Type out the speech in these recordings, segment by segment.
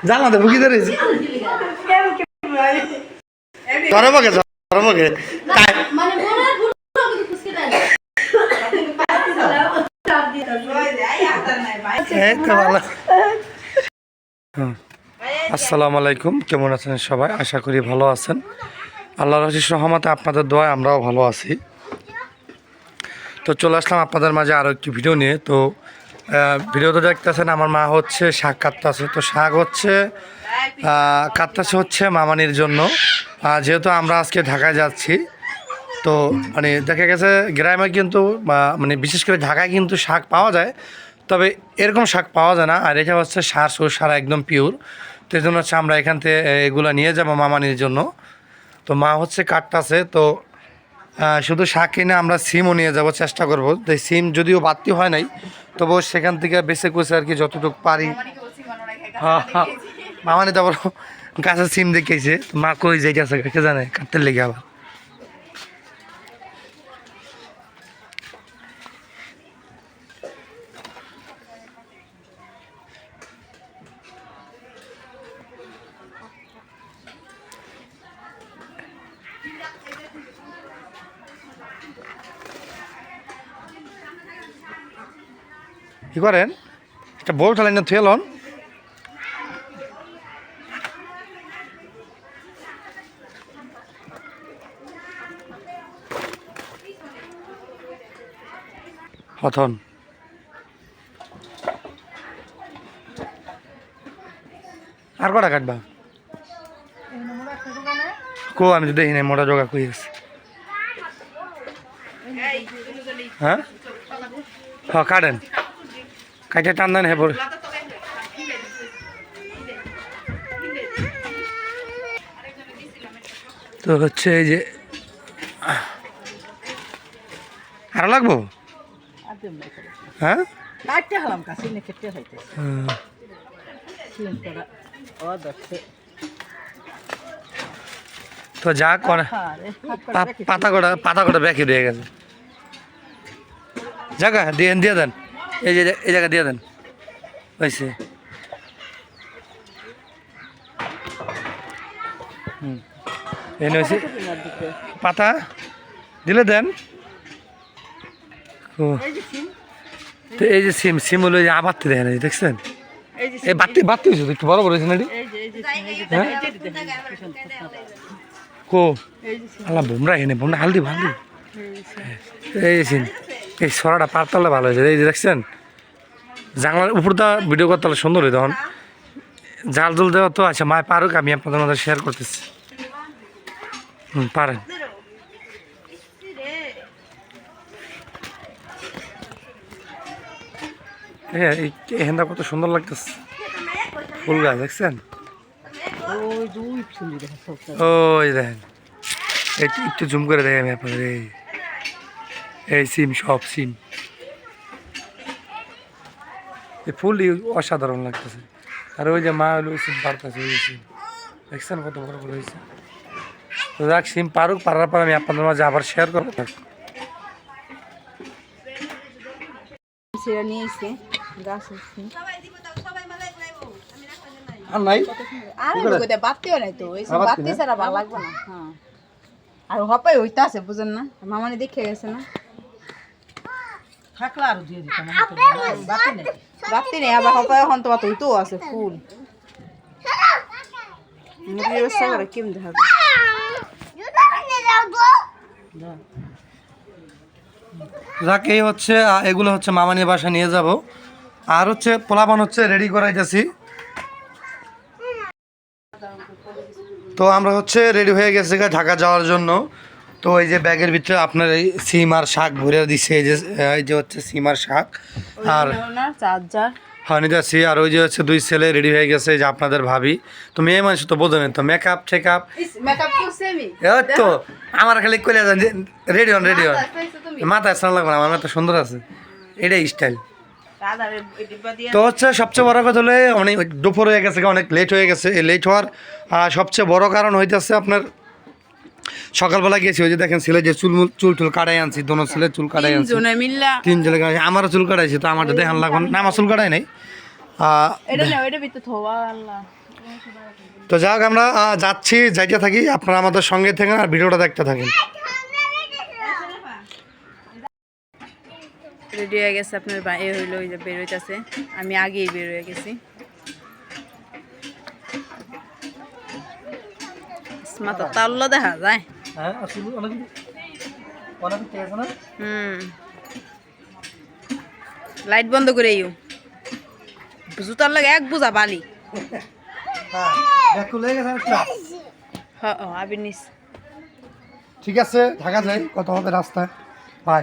জানলা তো বুকি ধরেছি ধরবকে ধরবকে আসসালামু আলাইকুম, কেমন আছেন সবাই? আশা করি ভালো আছেন। আল্লাহর অশেষ রহমতে আপনাদের দোয়ায় আমরাও ভালো আছি। তো চলে আসলাম আপনাদের মাঝে আরও একটি ভিডিও নিয়ে। তো ভিডিওতে দেখতেছেন আমার মা হচ্ছে শাক কাটতেছে। তো শাক হচ্ছে কাটতেছে হচ্ছে মামানির জন্য, যেহেতু আমরা আজকে ঢাকায় যাচ্ছি। তো মানে দেখা গেছে গ্রামে কিন্তু মানে বিশেষ করে ঢাকায় কিন্তু শাক পাওয়া যায়, তবে এরকম শাক পাওয়া যায় না। আর এটা হচ্ছে সার একদম পিওর। তো এই জন্য হচ্ছে আমরা এখান থেকে এগুলো নিয়ে যাবো মামানির জন্য। তো মা হচ্ছে কাটতেছে। তো শুধু শাক কিনে আমরা সিমও নিয়ে যাব, চেষ্টা করবো। তো সিম যদিও বাড়তি হয় নাই, তবুও সেখান থেকে বেছে কুছে আর কি যতটুকু পারি। হ্যাঁ হ্যাঁ, মামানি তো আবার গাছের সিম দেখেছে। মা কই যাইতেছে কে জানে কাটতে লেগে আবার। কি করেন একটা বল ঠালেন না থুয়েলন। হথন আর কটা কাটবা কো? আমি তো দেখি নাই মোটা জোগা কই আছে। হ্যাঁ হ্যাঁ, কাটেন কাটে টান দেন। হ্যাঁ পরে তো হচ্ছে এই যে আরো লাগবো। হ্যাঁ তো যা করে পাতা কটা ব্যাকি রয়ে গেছে। জায়গা দিয়ে দেন, এই জায়গা দিয়ে দেন হয়েছে। এনে হয়েছে পাতা দিলে দেন। তো এই যে সিম হলো আবারতে দেখেন, দেখছেন এই বাত্তি হয়েছে একটু বড় বড় হয়েছে না। কো আল্লাহ বোমরা এনে বোমরা হালদি এই সিম এই সরাটা পার তাহলে ভালো হয়েছে। এই যে দেখছেন জানলার উপরটা ভিডিও করতে হলে সুন্দর হয়ে তখন জাল জল দেওয়া তো আচ্ছা মায় পারুক, আমি আপনাদের মধ্যে শেয়ার করতেছি। পারেন। হ্যাঁ এখানটা কত সুন্দর লাগতেছে, ফুল গাছ দেখছেন। ওই দেখেন একটু জুম করে দেখেন আমি আপনাদের। এই সিম সব সিম, এই ফুলই অসাধারণ লাগতেছে। আর ওই যে মা হলো সিম পারতেছে, ওই সিম দেখছেন কত বড় বড় হয়েছে। তো যাক সিম পারুক, পারার পর আমি আপনাদের মাঝে আবার শেয়ার করবো। আর নাই আর হপাই হইতে আছে বুঝেন না, মামানি দেখে গেছে না থাকলে আর দিয়ে দিতাম। বাতি নেই আবার হপাই এখন তো হইতেও আছে ফুল মুরগির ব্যবস্থা করে কেমন দেখাবে। যাক এই হচ্ছে এগুলো হচ্ছে মামানির বাসা নিয়ে যাব। আর হচ্ছে পোলাপান হচ্ছে রেডি করাইতেছি। তো আমরা হচ্ছে রেডি হয়ে গেছি ঢাকা যাওয়ার জন্য। তো এই যে ব্যাগের ভিতরে আপনার এই সিম আর শাক ভরে দিচ্ছে। এই যে হচ্ছে সিম আর শাক আর চার্জার হানি যাচ্ছি। আর ওই যে হচ্ছে দুই ছেলে রেডি হয়ে গেছে, যে আপনাদের ভাবি। তো মেয়ে মানুষ তো বোঝেন তো মেকআপ টেকআপ তো আমার খালি কইলে রেডি হন মাথায় স্নান লাগবে না, আমার তো সুন্দর আছে, এটাই স্টাইল। তো হচ্ছে সবচেয়ে বড় কথা হলে অনেক দুপুর হয়ে গেছে, অনেক লেট হয়ে গেছে। এই লেট হওয়ার সবচেয়ে বড় কারণ হইতেছে আপনার সকালবেলা গেছি, ওই যে দেখেন ছেলে যে চুল কাটাই আনছি, দোনো ছেলে চুল কাটাই আনছি, তিনজনে আমারও চুল কাটাইছি। তো আমার দেখান লাগবে না, আমার চুল কাটাই নাই, এটা না ওইটা ভিতরে থোয়া আল্লাহ। তো যাক আমরা যাচ্ছি, যাইতে থাকি, আপনারা আমাদের সঙ্গে থাকেন আর ভিডিওটা দেখতে থাকেন। রেডি হয়ে গেছে আপনার এ হইলো, ওই যে বের হইতেছে, আমি আগেই বের হয়ে গেছি। মাথা তাল্লা দেখা যায়। লাইট বন্ধ করে ইউ জুতার লাগে এক বুঝা বালি। আবির নিস। ঠিক আছে, থাকা যায়, কত হবে রাস্তায়। বাই।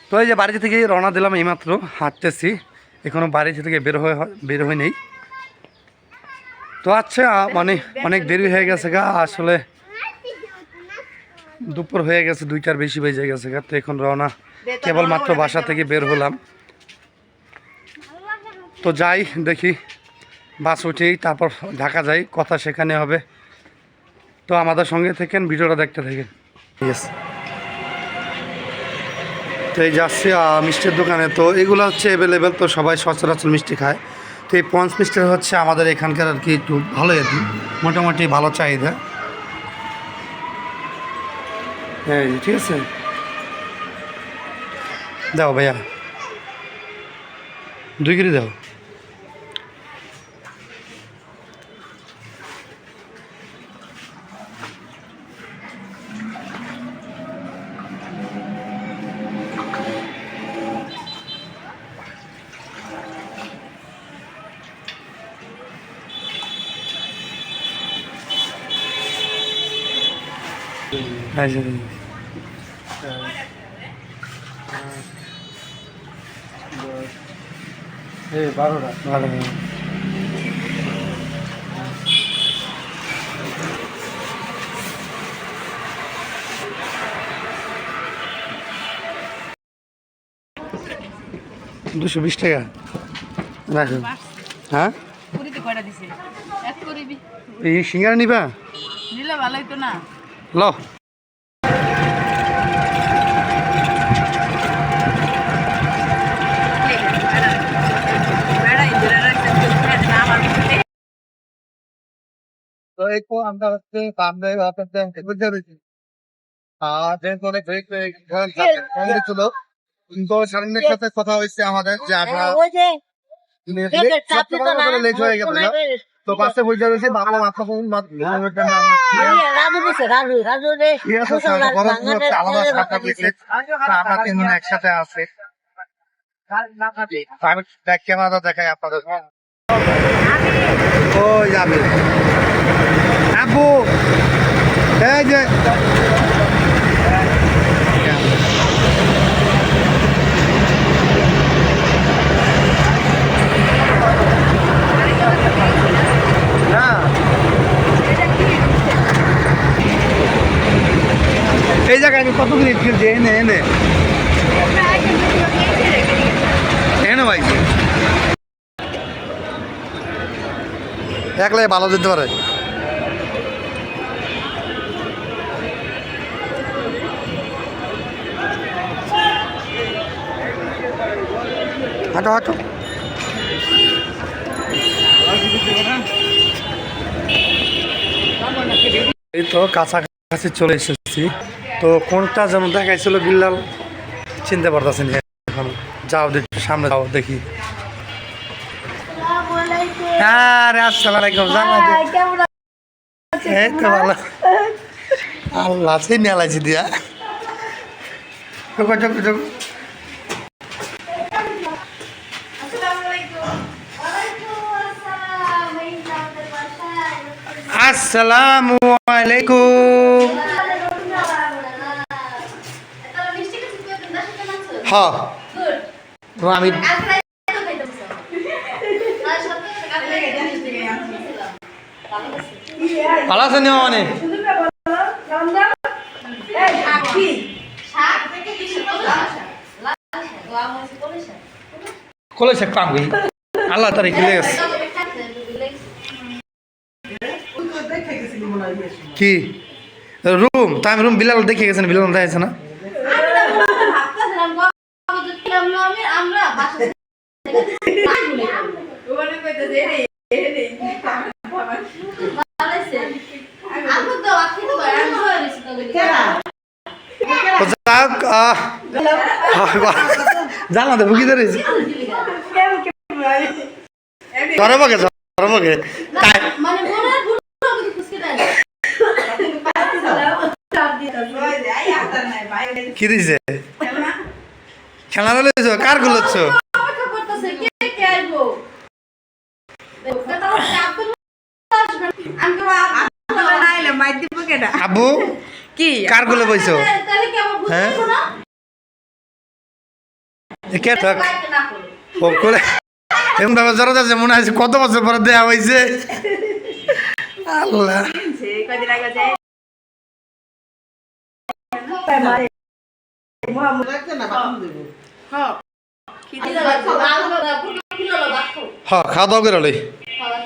তো এই যে বাড়িতে থেকে রওনা দিলাম, এইমাত্র হাঁটতেছি, এখনো বাড়ি থেকে বের হয়ে নেই। তো আচ্ছা অনেক দেরি হয়ে গেছে গা, আসলে দুপুর হয়ে গেছে, 2টার বেশি বেজে গেছে গা। তো এখন রওনা, কেবলমাত্র বাসা থেকে বের হলাম। তো যাই দেখি, বাস উঠেই তারপর ঢাকা যাই, কথা সেখানে হবে। তো আমাদের সঙ্গে থাকেন, ভিডিওটা দেখতে থাকেন। ঠিক আছে, তো এই যাচ্ছি মিষ্টির দোকানে। তো এগুলো হচ্ছে অ্যাভেলেবেল, তো সবাই সচরাচর মিষ্টি খায়। তো এই পঞ্চ মিষ্টির হচ্ছে আমাদের এখানকার আর কি একটু ভালোই আর কি, মোটামুটি ভালো চাহিদা। হ্যাঁ ঠিক আছে, দাও ভাইয়া 2 কেজি দাও। আচ্ছা এই 12টা 220 টাকা রাখুন। হ্যাঁ এই সিঙ্গারা নিবা? নিলে ভালো হইতো না। ল তো এই তো আমরা হচ্ছে বামে আপনাদের বুঝতে পেরেছি। ছিল কিন্তু সামনের সাথে কথা হয়েছে আমাদের যে আমরা লেট হয়ে গেছে। তো বাসে বুঝতে পেরেছি বাংলা মাথা আমরা 3 জন একসাথে আছি। আমি ব্যাক ক্যামেরা দেখাই আপনাদের। ওই যাবে আবু, এই যে এই জায়গায় আমি কতগুলি ফিরছি, এনে এনে এনে ভাই একলাই ভালো দিতে পারে। হাঁটো হাঁটো। এই তো কাছাকাছি চলে এসেছি। তো কোনটা যেন দেখাইছিল বিল্লাল চিনতে পারতেছি না এখন। যাও দেখি সামনে, যাও দেখি। আরে আসসালামু আলাইকুম, এই তো ভালো। আল্লাহ চিনি আলাইছি দিয়া আসসালামু আলাইকুম। হ্যাঁ আমি ভালো আছেন অনেক। কলে সে কাম গই আল্লাহ তারে কি লেগেছে কি রুম? তা আমি রুম বিলাল দেখে গেছেন, বিলাল দেখাইছে না? ওখানে কইতাছে রে রে আমি তো আজকে তো আমি হয়ে গেছি তো তো যাক জানাতে বুকি ধরেছি ধরবকে ধরবকে মানে মনে ভুল করে খুশি দেয় কি দিছে খেলা লইছ কার গুলোচ্ছ অপেক্ষা করতেছে কে কে আইবো দেখো কথা আব্দুল আমি তো নাইলে মাই দিব কেডা আবু কি কার গুলো বইছো তাহলে কি আমার ভুল হ্যাঁ? হলো না কে থাক লাইক না করে বকলে এমন ভাবে জড়া যাচ্ছে মনে হয় কত বছর পরে দেয়া হয়েছে আল্লাহ সে কদিন আগে যে হ্যাঁ কি দিলা লাগবে আলু না পুরো কিলো লাগবে হ্যাঁ খাওয়া দাওয়া করে লই খাওয়া